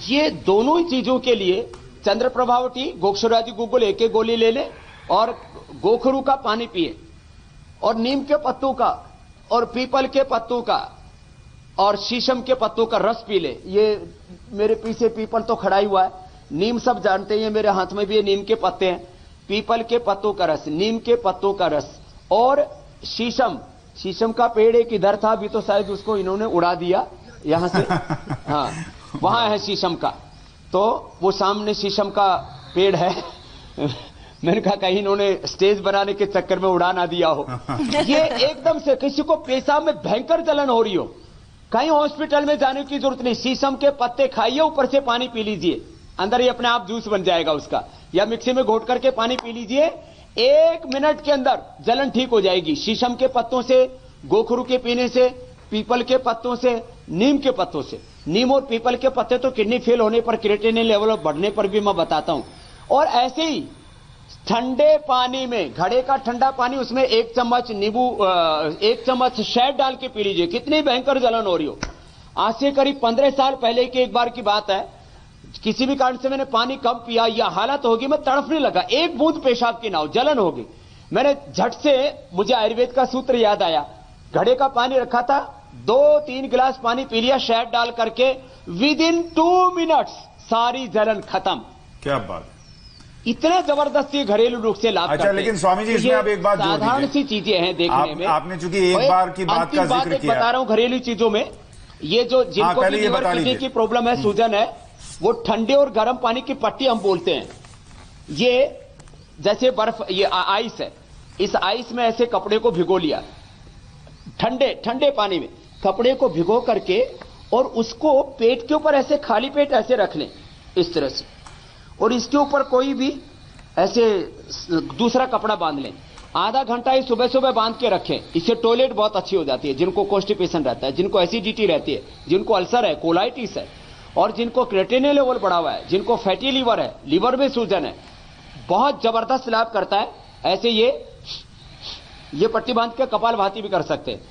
ये दोनों ही चीजों के लिए चंद्र प्रभावटी, गोक्षरादि गुगुल एक एक गोली ले ले, और गोखरू का पानी पिए, और नीम के पत्तों का, और पीपल के पत्तों का, और शीशम के पत्तों का रस पी ले। ये मेरे पीछे पीपल तो खड़ा ही हुआ है, नीम सब जानते हैं, मेरे हाथ में भी ये नीम के पत्ते हैं, पीपल के पत्तों का रस, नीम के पत्तों का रस, और शीशम का पेड़ एक इधर था, अभी तो शायद उसको इन्होंने उड़ा दिया यहां से, हाँ वहां है शीशम का, तो वो सामने शीशम का पेड़ है। मैंने कहा कहीं इन्होंने स्टेज बनाने के चक्कर में उड़ा ना दिया हो। ये एकदम से किसी को पेशाब में भयंकर जलन हो रही हो, कहीं हॉस्पिटल में जाने की जरूरत नहीं, शीशम के पत्ते खाइए, ऊपर से पानी पी लीजिए, अंदर ही अपने आप जूस बन जाएगा उसका, या मिक्सी में घोट करके पानी पी लीजिए, 1 मिनट के अंदर जलन ठीक हो जाएगी। शीशम के पत्तों से, गोखरू के पीने से, पीपल के पत्तों से, नीम के पत्तों से। नीम और पीपल के पत्ते तो किडनी फेल होने पर, क्रिएटिनिन लेवल बढ़ने पर भी मैं बताता हूं। और ऐसे ही ठंडे पानी में, घड़े का ठंडा पानी, उसमें 1 चम्मच नींबू, 1 चम्मच शहद डाल के पी लीजिए, कितनी भयंकर जलन हो रही हो। आज से करीब 15 साल पहले की एक बार की बात है, किसी भी कारण से मैंने पानी कम पिया, यह हालत होगी, मैं तड़फने लगा, 1 बूंद पेशाब की ना हो, जलन होगी। मैंने झट से, मुझे आयुर्वेद का सूत्र याद आया, घड़े का पानी रखा था, 2-3 गिलास पानी पी लिया शहद डाल करके, विदिन 2 मिनट्स सारी जलन खत्म। क्या बात, इतने जबरदस्ती घरेलू रूप से लाभ। अच्छा, लेकिन स्वामी जी इसमें आप एक बात साधारण सी चीजें हैं देखने में। आपने चूंकि एक बार की बात का जिक्र किया, बता रहा हूं घरेलू चीजों में, ये जो जिनको भी लीवर किडनी की प्रॉब्लम है, सूजन है, वो ठंडे और गर्म पानी की पट्टी हम बोलते हैं। ये जैसे बर्फ, ये आइस है, इस आइस में ऐसे कपड़े को भिगो लिया, ठंडे पानी में कपड़े को भिगो करके, और उसको पेट के ऊपर ऐसे खाली पेट ऐसे रख लें इस तरह से, और इसके ऊपर कोई भी ऐसे दूसरा कपड़ा बांध लें, आधा घंटा ही सुबह सुबह बांध के रखें। इससे टॉयलेट बहुत अच्छी हो जाती है, जिनको कॉन्स्टिपेशन रहता है, जिनको एसिडिटी रहती है, जिनको अल्सर है, कोलाइटिस है, और जिनको क्रिएटिनिन लेवल बढ़ा हुआ है, जिनको फैटी लीवर है, लीवर में सूजन है, बहुत जबरदस्त लाभ करता है। ऐसे ये पट्टी बांध के कपालभाति भी कर सकते हैं,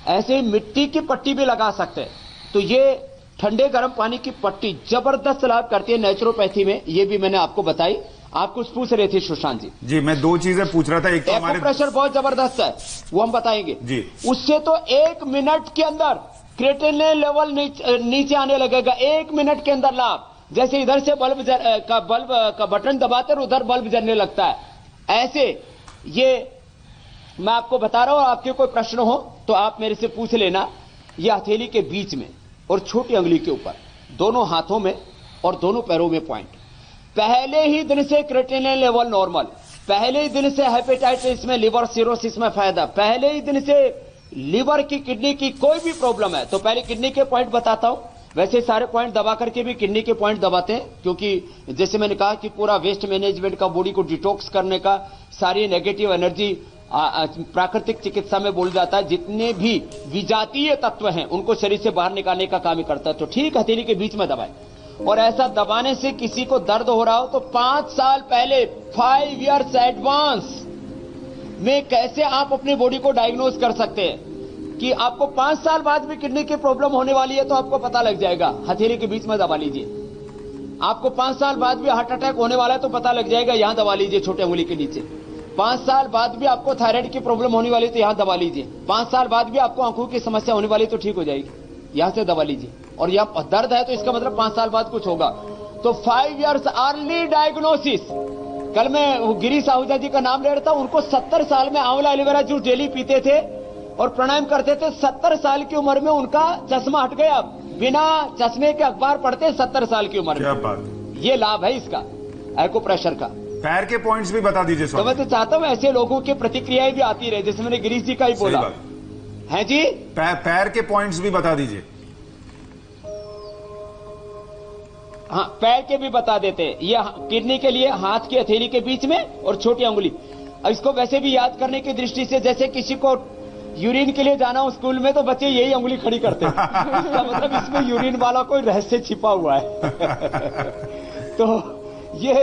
ऐसे मिट्टी की पट्टी भी लगा सकते हैं। तो ये ठंडे गर्म पानी की पट्टी जबरदस्त लाभ करती है नेचुरोपैथी में, ये भी मैंने आपको बताई। आप कुछ पूछ रहे थे सुशांत जी। जी, मैं 2 चीजें पूछ रहा था। एक तो हमारे प्रेशर बहुत जबरदस्त है, वो हम बताएंगे जी। उससे तो 1 मिनट के अंदर क्रिएटिनिन लेवल नीचे आने लगेगा, 1 मिनट के अंदर लाभ। जैसे इधर से बल्ब का बटन दबाते और उधर बल्ब जलने लगता है, ऐसे ये मैं आपको बता रहा हूं। आपके कोई प्रश्न हो तो आप मेरे से पूछ लेना। ये हथेली के बीच में और छोटी उंगली के ऊपर, दोनों हाथों में और दोनों पैरों में पॉइंट। पहले ही दिन से क्रिएटिनिन लेवल नॉर्मल, पहले ही दिन से हेपेटाइटिस में, लिवर सिरोसिस में फायदा, पहले ही दिन से लिवर की, किडनी की कोई भी प्रॉब्लम है तो पहले किडनी के पॉइंट बताता हूं। वैसे सारे पॉइंट दबा करके भी किडनी के पॉइंट दबाते हैं, क्योंकि जैसे मैंने कहा कि पूरा वेस्ट मैनेजमेंट का, बॉडी को डिटॉक्स करने का, सारी नेगेटिव एनर्जी प्राकृतिक चिकित्सा में बोल जाता है, जितने भी विजातीय तत्व हैं उनको शरीर से बाहर निकालने का काम ही करता है। तो ठीक हथेली के बीच में दबाए, और ऐसा दबाने से किसी को दर्द हो रहा हो तो 5 साल पहले, 5 इयर्स एडवांस में कैसे आप अपनी बॉडी को डायग्नोज कर सकते हैं कि आपको 5 साल बाद भी किडनी की प्रॉब्लम होने वाली है, तो आपको पता लग जाएगा। हथेली के बीच में दबा लीजिए। आपको 5 साल बाद भी हार्ट अटैक होने वाला है तो पता लग जाएगा, यहां दबा लीजिए छोटे उंगली के नीचे। 5 साल बाद भी आपको थायराइड की प्रॉब्लम होने वाली तो यहां दबा लीजिए। 5 साल बाद भी आपको आंखों की समस्या होने वाली तो ठीक हो जाएगी, यहां से दबा लीजिए। और यह दर्द है तो इसका मतलब 5 साल बाद कुछ होगा। तो 5 इयर्स अर्ली डायग्नोसिस। कल मैं गिरीश आहूजा जी का नाम ले रहा था, उनको 70 साल में आंवला एलोवेरा जूस डेली पीते थे और प्राणायाम करते थे। 70 साल की उम्र में उनका चश्मा हट गया, बिना चश्मे के अखबार पढ़ते 70 साल की उम्र में। क्या बात। ये लाभ है इसका एक्यूप्रेशर का। पैर के पॉइंट्स भी बता दीजिए तो मैं तो चाहता हूं ऐसे लोगों की प्रतिक्रियाएं भी आती रहे, जैसे मैंने गिरीश जी का ही बोला है जी। पैर के पॉइंट्स भी बता दीजिए। हाँ, पैर के भी बता देते हैं। ये किडनी के लिए हाथ की हथेली के बीच में और छोटी उंगली। इसको वैसे भी याद करने की दृष्टि से, जैसे किसी को यूरिन के लिए जाना हो स्कूल में तो बच्चे यही उंगली खड़ी करते हैं। इसका मतलब इसमें यूरिन वाला कोई रहस्य छिपा हुआ है। तो ये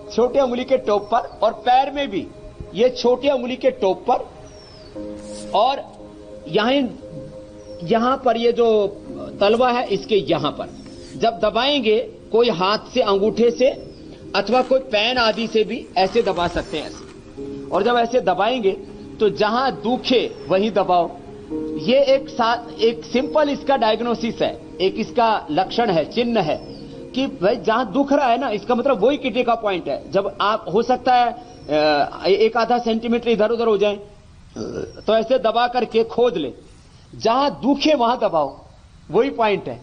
छोटे उंगली के टॉप पर, और पैर में भी ये छोटी उंगली के टॉप पर, और यहां पर ये जो तलवा है इसके यहां पर जब दबाएंगे, कोई हाथ से, अंगूठे से अथवा कोई पेन आदि से भी ऐसे दबा सकते हैं ऐसे। और जब ऐसे दबाएंगे तो जहां दुखे वहीं दबाओ। ये एक सिंपल इसका डायग्नोसिस है, एक इसका लक्षण है, चिन्ह है कि भाई जहां दुख रहा है ना, इसका मतलब वही किडनी का पॉइंट है। जब आप, हो सकता है 1-आधा सेंटीमीटर इधर उधर हो जाए तो ऐसे दबा करके खोद ले, जहां दुखे वहां दबाओ, वही पॉइंट है।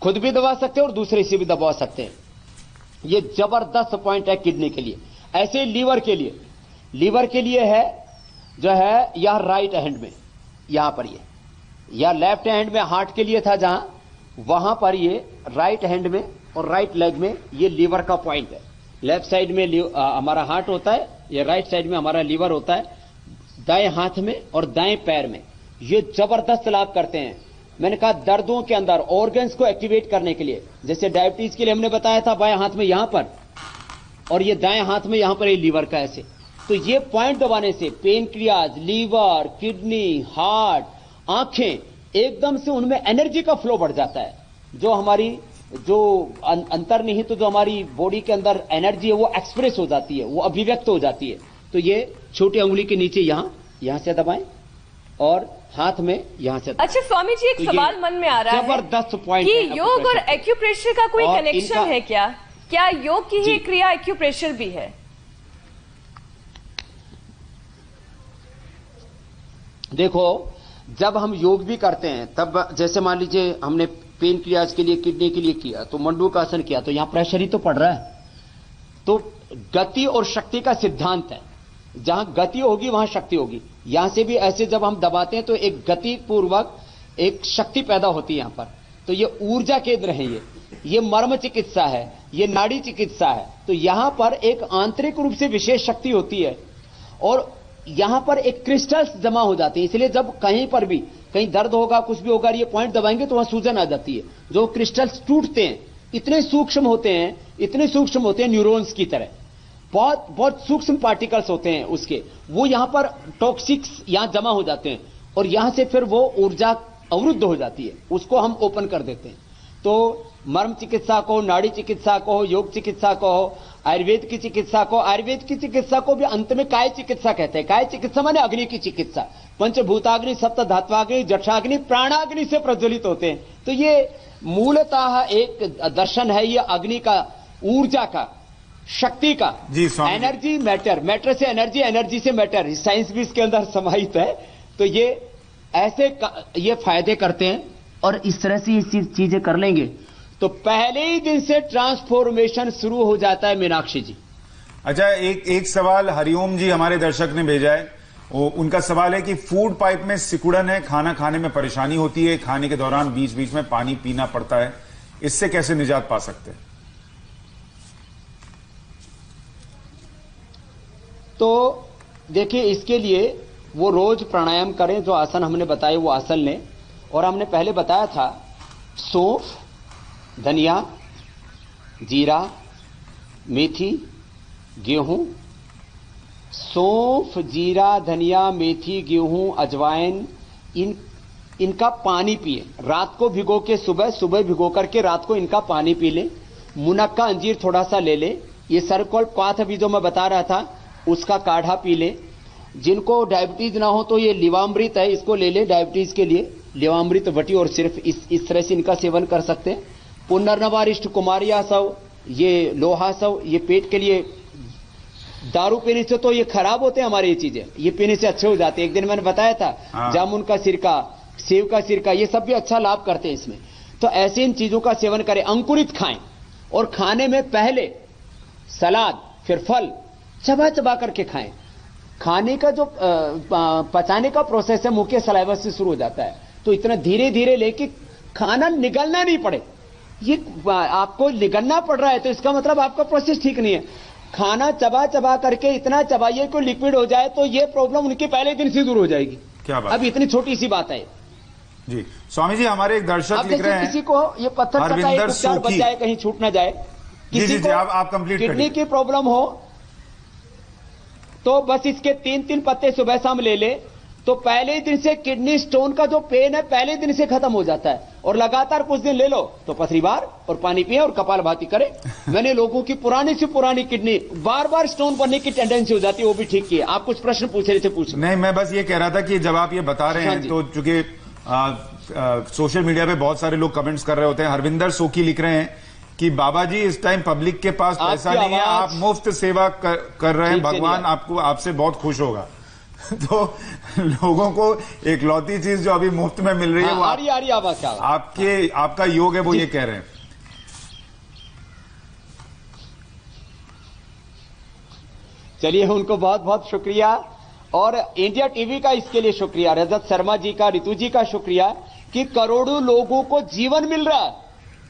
खुद भी दबा सकते हैं और दूसरे से भी दबा सकते हैं। ये जबरदस्त पॉइंट है किडनी के लिए। ऐसे लीवर के लिए, लीवर के लिए है जो है यह राइट हैंड में, यहां पर ये, या लेफ्ट हैंड में हार्ट के लिए था जहां, वहां पर ये राइट हैंड में और राइट लेग में ये लीवर का पॉइंट है। लेफ्ट साइड में हमारा हार्ट होता है, ये राइट साइड में हमारा लीवर होता है, दाएं हाथ में और दाएं पैर में। ये जबरदस्त लाभ करते हैं। मैंने कहा दर्दों के अंदर ऑर्गन्स को एक्टिवेट करने के लिए, जैसे डायबिटीज के लिए हमने बताया था बाएं हाथ में यहां पर, और ये दाएं हाथ में यहां पर ये लीवर का ऐसे। तो ये पॉइंट दबाने से पेनक्रियाज, लीवर, किडनी, हार्ट, आंखें, एकदम से उनमें एनर्जी का फ्लो बढ़ जाता है। जो हमारी जो अंतर्निहित तो जो हमारी बॉडी के अंदर एनर्जी है वो एक्सप्रेस हो जाती है, वो अभिव्यक्त हो जाती है। तो ये छोटी उंगली के नीचे यहां से दबाएं और हाथ में यहां से। अच्छा स्वामी जी, एक तो सवाल मन में आ रहा है, जबरदस्त पॉइंट कि योग और एक्यूप्रेशर का कोई कनेक्शन है क्या? क्या योग की ही क्रिया एक्यूप्रेशर भी है? देखो, जब हम योग भी करते हैं तब, जैसे मान लीजिए हमने पेन क्रियाज के लिए, किडनी के लिए किया तो मंडूकासन किया, तो यहां प्रेशर ही तो पड़ रहा है। तो गति और शक्ति का सिद्धांत है, जहां गति होगी वहां शक्ति होगी। यहां से भी ऐसे जब हम दबाते हैं तो एक गति पूर्वक एक शक्ति पैदा होती है यहां पर। तो ये ऊर्जा केंद्र है, ये मर्म चिकित्सा है, ये नाड़ी चिकित्सा है। तो यहां पर एक आंतरिक रूप से विशेष शक्ति होती है और यहां पर एक क्रिस्टल्स जमा हो जाती है। इसलिए जब कहीं पर भी कहीं दर्द होगा, कुछ भी होगा, ये पॉइंट दबाएंगे तो वहां सूजन आ जाती है। जो क्रिस्टल्स टूटते हैं, इतने सूक्ष्म होते हैं, इतने सूक्ष्म होते हैं न्यूरॉन्स की तरह, बहुत बहुत सूक्ष्म पार्टिकल्स होते हैं उसके, वो यहां पर टॉक्सिक्स यहां जमा हो जाते हैं और यहां से फिर वो ऊर्जा अवरुद्ध हो जाती है, उसको हम ओपन कर देते हैं। तो मर्म चिकित्सा को, नाड़ी चिकित्सा को, योग चिकित्सा को, आयुर्वेद की चिकित्सा को, आयुर्वेद की चिकित्सा को भी अंत में काय चिकित्सा कहते हैं। काय चिकित्सा माने अग्नि की चिकित्सा। पंचभूताग्नि, सप्त धात्वाग्नि, जठराग्नि, प्राणाग्नि से प्रज्वलित होते हैं। तो ये मूलतः एक दर्शन है, ये अग्नि का, ऊर्जा का, शक्ति का, एनर्जी मैटर, मैटर से एनर्जी, एनर्जी से मैटर, साइंस भी इसके अंदर समाहित है। तो ये ऐसे ये फायदे करते हैं और इस तरह से ये चीजें कर लेंगे तो पहले ही दिन से ट्रांसफॉर्मेशन शुरू हो जाता है। मीनाक्षी जी, अच्छा, एक सवाल हरिओम जी हमारे दर्शक ने भेजा है। उनका सवाल है कि फूड पाइप में सिकुड़न है, खाना खाने में परेशानी होती है, खाने के दौरान बीच बीच में पानी पीना पड़ता है, इससे कैसे निजात पा सकते हैं? तो देखिए, इसके लिए वो रोज प्राणायाम करें, जो आसन हमने बताए वो आसन लें। और हमने पहले बताया था सौंफ, धनिया, जीरा, मेथी, गेहूं। सौंफ, जीरा, धनिया, मेथी, गेहूं, अजवाइन, इनका पानी पिए। रात को भिगो के सुबह भिगो करके रात को इनका पानी पी ले। मुनक्का अंजीर थोड़ा सा ले ले। ये सर्कल क्वाथ अभी जो मैं बता रहा था उसका काढ़ा पी ले। जिनको डायबिटीज ना हो तो ये लिवामृत है, इसको ले ले डायबिटीज के लिए। लिवामृत वटी और सिर्फ इस तरह से इनका सेवन कर सकते हैं। पुनर्नवारिष्ठ कुमारिया सव, ये लोहा सव, ये पेट के लिए। दारू पीने से तो ये खराब होते हैं हमारे, ये चीजें ये पीने से अच्छे हो जाते हैं। एक दिन मैंने बताया था जामुन का सिरका, सेव का सिरका, ये सब भी अच्छा लाभ करते हैं इसमें। तो ऐसे इन चीजों का सेवन करें। अंकुरित खाएं और खाने में पहले सलाद फिर फल चबा चबा करके खाएं। खाने का जो पचाने का प्रोसेस है मुंह के सलाइवा से शुरू हो जाता है, तो इतना धीरे धीरे लेके खाना निगलना नहीं पड़े। ये आपको निगलना पड़ रहा है तो इसका मतलब आपका प्रोसेस ठीक नहीं है। खाना चबा चबा करके इतना चबाइए को लिक्विड हो जाए तो ये प्रॉब्लम उनके पहले दिन से दूर हो जाएगी। क्या बात? अब इतनी छोटी सी बात है जी। स्वामी जी, हमारे एक दर्शक लिख रहे हैं, किसी को ये पत्थर का एक उपचार बच जाए, कहीं छूट ना जाए। किसी को आप कंप्लीट किडनी की प्रॉब्लम हो तो बस इसके 3-3 पत्ते सुबह शाम ले ले तो पहले ही दिन से किडनी स्टोन का जो पेन है पहले दिन से खत्म हो जाता है। और लगातार कुछ दिन ले लो तो पथरी बार और पानी पिए और कपालभाति करे। मैंने लोगों की पुरानी से पुरानी किडनी बार बार स्टोन बनने की टेंडेंसी हो जाती है, वो भी ठीक की है। आप कुछ प्रश्न पूछ रहे थे, पूछ। नहीं, मैं बस ये कह रहा था कि जब आप ये बता रहे हैं तो चूंकि सोशल मीडिया पे बहुत सारे लोग कमेंट्स कर रहे होते हैं। हरविंदर सोकी लिख रहे हैं कि बाबा जी इस टाइम पब्लिक के पास पैसा नहीं है, आप मुफ्त सेवा कर रहे हैं, भगवान आपसे बहुत खुश होगा। तो लोगों को एक लौती चीज जो अभी मुफ्त में मिल रही है वो आपका योग है, वो ये कह रहे हैं। चलिए, उनको बहुत बहुत शुक्रिया और इंडिया टीवी का इसके लिए शुक्रिया, रजत शर्मा जी का, रितु जी का शुक्रिया कि करोड़ों लोगों को जीवन मिल रहा है।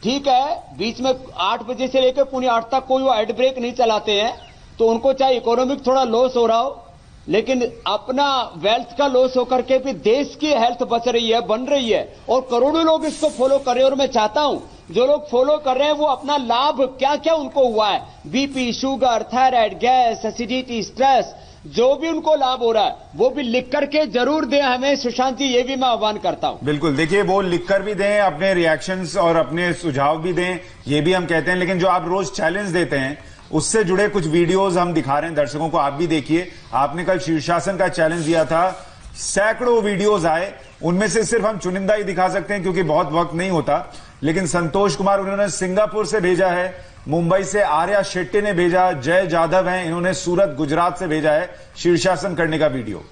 ठीक है, बीच में 8 बजे से लेकर पौने 8 तक कोई वो एड ब्रेक नहीं चलाते हैं तो उनको चाहे इकोनॉमिक थोड़ा लॉस हो रहा हो, लेकिन अपना वेल्थ का लॉस होकर के भी देश की हेल्थ बच रही है, बन रही है और करोड़ों लोग इसको फॉलो कर रहे हैं। और मैं चाहता हूं जो लोग फॉलो कर रहे हैं वो अपना लाभ क्या क्या उनको हुआ है, BP, sugar, thyroid, gas, acidity, stress, जो भी उनको लाभ हो रहा है वो भी लिख करके जरूर दें हमें। सुशांत जी, ये भी मैं आह्वान करता हूं। बिल्कुल, देखिए वो लिख कर भी दें, अपने रिएक्शंस और अपने सुझाव भी दें, ये भी हम कहते हैं। लेकिन जो आप रोज चैलेंज देते हैं उससे जुड़े कुछ वीडियोस हम दिखा रहे हैं दर्शकों को, आप भी देखिए। आपने कल शीर्षासन का चैलेंज दिया था, सैकड़ों वीडियोस आए, उनमें से सिर्फ हम चुनिंदा ही दिखा सकते हैं क्योंकि बहुत वक्त नहीं होता। लेकिन संतोष कुमार, उन्होंने सिंगापुर से भेजा है, मुंबई से आर्या शेट्टी ने भेजा, जय जाधव हैं, इन्होंने सूरत गुजरात से भेजा है शीर्षासन करने का वीडियो।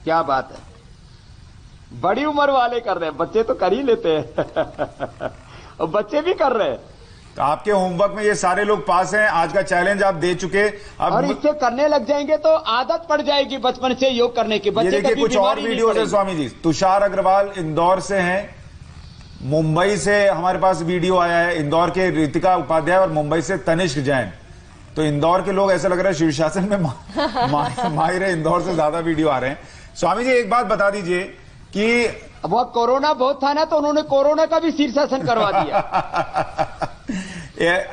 क्या बात है, बड़ी उम्र वाले कर रहे हैं, बच्चे तो कर ही लेते हैं और बच्चे भी कर रहे हैं। तो आपके होमवर्क में ये सारे लोग पास हैं, आज का चैलेंज आप दे चुके। अब और इससे करने लग जाएंगे तो आदत पड़ जाएगी बचपन से योग करने की। बच्चे देखिए कुछ और वीडियो है स्वामी जी। तुषार अग्रवाल इंदौर से हैं, मुंबई से हमारे पास वीडियो आया है, इंदौर के रितिका उपाध्याय और मुंबई से तनिष्क जैन। तो इंदौर के लोग ऐसा लग रहा है शीर्षासन में माहिर है, इंदौर से ज्यादा वीडियो आ रहे हैं। स्वामी जी, एक बात बता दीजिए कि वो कोरोना बहुत था ना तो उन्होंने कोरोना का भी शीर्षासन करवा दिया।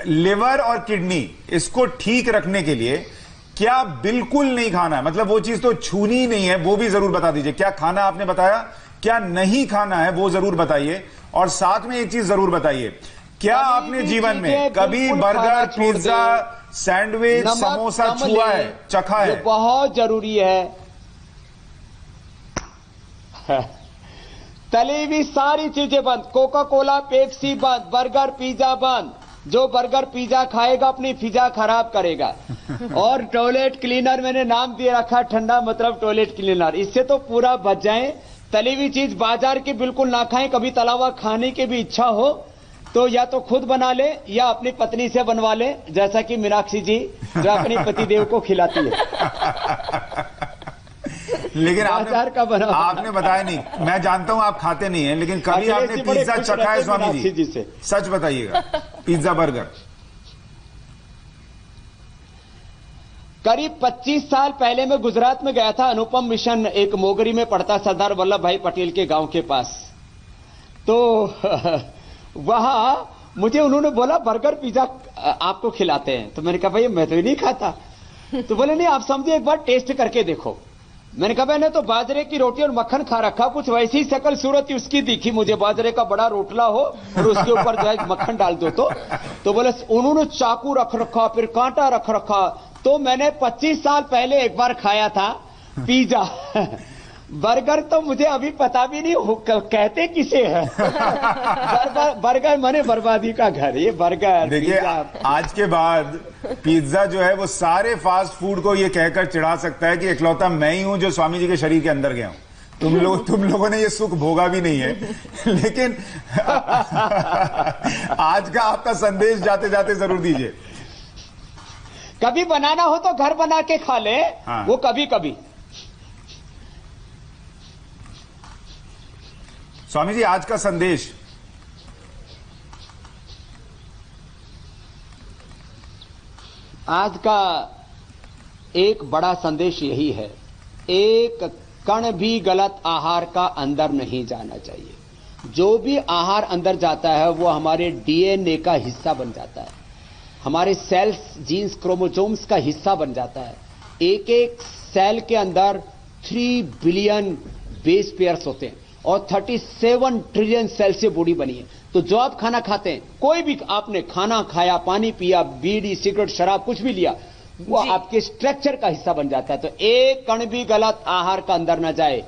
लिवर और किडनी इसको ठीक रखने के लिए क्या बिल्कुल नहीं खाना है, मतलब वो चीज तो छूनी ही नहीं है, वो भी जरूर बता दीजिए। क्या खाना आपने बताया, क्या नहीं खाना है वो जरूर बताइए। और साथ में एक चीज जरूर बताइए, क्या आपने जीवन में कभी बर्गर, पिज्जा, सैंडविच, समोसा छुआ है, चखा है? बहुत जरूरी है। तली हुई सारी चीजें बंद, कोका कोला, पेप्सी बंद, बर्गर, पिज्जा बंद, जो बर्गर पिज्जा खाएगा अपनी फिजा खराब करेगा। और टॉयलेट क्लीनर मैंने नाम दे रखा, ठंडा मतलब टॉयलेट क्लीनर। इससे तो पूरा बच जाए। तली हुई चीज बाजार की बिल्कुल ना खाएं। कभी तला हुआ खाने की भी इच्छा हो तो या तो खुद बना ले या अपनी पत्नी से बनवा ले, जैसा कि मीनाक्षी जी जो अपनी पतिदेव को खिलाती है। लेकिन आपने बताया नहीं। मैं जानता हूं आप खाते नहीं हैं, लेकिन कभी आपने पिज्जा चखा है स्वामी जी से? सच बताइएगा, पिज्जा बर्गर। करीब 25 साल पहले मैं गुजरात में गया था। अनुपम मिशन एक मोगरी में पड़ता, सरदार वल्लभ भाई पटेल के गांव के पास। तो वहां मुझे उन्होंने बोला बर्गर पिज्जा आपको खिलाते हैं। तो मैंने कहा भाई मैं तो ही नहीं खाता। तो बोले नहीं, आप समझिए एक बार टेस्ट करके देखो। मैंने कहा मैंने तो बाजरे की रोटी और मक्खन खा रखा, कुछ वैसी शकल सूरत ही उसकी दिखी मुझे, बाजरे का बड़ा रोटला हो और उसके ऊपर जो है मक्खन डाल दो। तो बोले उन्होंने चाकू रख रखा, फिर कांटा रख रखा। तो मैंने 25 साल पहले एक बार खाया था पिज्जा। बर्गर तो मुझे अभी पता भी नहीं कहते किसे है। बर्गर माने बर्बादी का घर। ये बर्गर देखिए, आज के बाद पिज्जा जो है वो सारे फास्ट फूड को ये कहकर चिढ़ा सकता है कि इकलौता मैं ही हूं जो स्वामी जी के शरीर के अंदर गया हूं। तुम लोगों ने ये सुख भोगा भी नहीं है। लेकिन आज का आपका संदेश जाते जाते जरूर दीजिए। कभी बनाना हो तो घर बना के खा ले। हाँ। वो कभी कभी। स्वामी जी, आज का संदेश। आज का एक बड़ा संदेश यही है, एक कण भी गलत आहार का अंदर नहीं जाना चाहिए। जो भी आहार अंदर जाता है वो हमारे डीएनए का हिस्सा बन जाता है, हमारे सेल्स, जीन्स, क्रोमोसोम्स का हिस्सा बन जाता है। एक एक सेल के अंदर 3 बिलियन बेस पेयर्स होते हैं और 37 ट्रिलियन सेल से बॉडी बनी है। तो जो आप खाना खाते हैं, कोई भी आपने खाना खाया, पानी पिया, बीड़ी, सिगरेट, शराब कुछ भी लिया, वो आपके स्ट्रक्चर का हिस्सा बन जाता है। तो एक कण भी गलत आहार का अंदर ना जाए,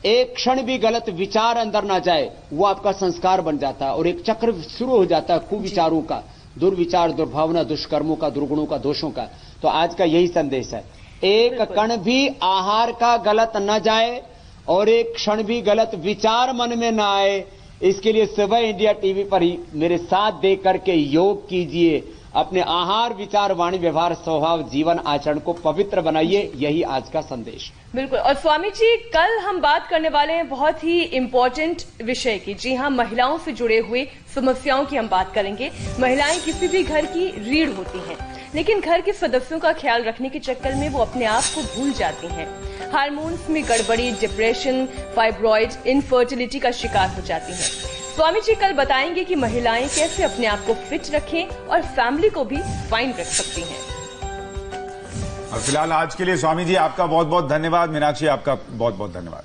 एक क्षण भी गलत विचार अंदर ना जाए, वो आपका संस्कार बन जाता है और एक चक्र शुरू हो जाता है कुविचारों का, दुर्विचार, दुर्भावना, दुष्कर्मों का, दुर्गुणों का, दोषों का। तो आज का यही संदेश है, एक कण भी आहार का गलत न जाए और एक क्षण भी गलत विचार मन में ना आए। इसके लिए सुबह इंडिया टीवी पर ही मेरे साथ दे करके योग कीजिए, अपने आहार, विचार, वाणी, व्यवहार, स्वभाव, जीवन आचरण को पवित्र बनाइए। यही आज का संदेश। बिल्कुल। और स्वामी जी, कल हम बात करने वाले हैं बहुत ही इंपॉर्टेंट विषय की। जी हाँ, महिलाओं से जुड़े हुए समस्याओं की हम बात करेंगे। महिलाएं किसी भी घर की रीढ़ होती हैं, लेकिन घर के सदस्यों का ख्याल रखने के चक्कर में वो अपने आप को भूल जाती हैं। हार्मोन्स में गड़बड़ी, डिप्रेशन, फाइब्रॉइड, इनफर्टिलिटी का शिकार हो जाती हैं। स्वामी जी कल बताएंगे कि महिलाएं कैसे अपने आप को फिट रखें और फैमिली को भी फाइन रख सकती हैं। और फिलहाल आज के लिए स्वामी जी आपका बहुत बहुत धन्यवाद। मीनाक्षी, आपका बहुत बहुत धन्यवाद।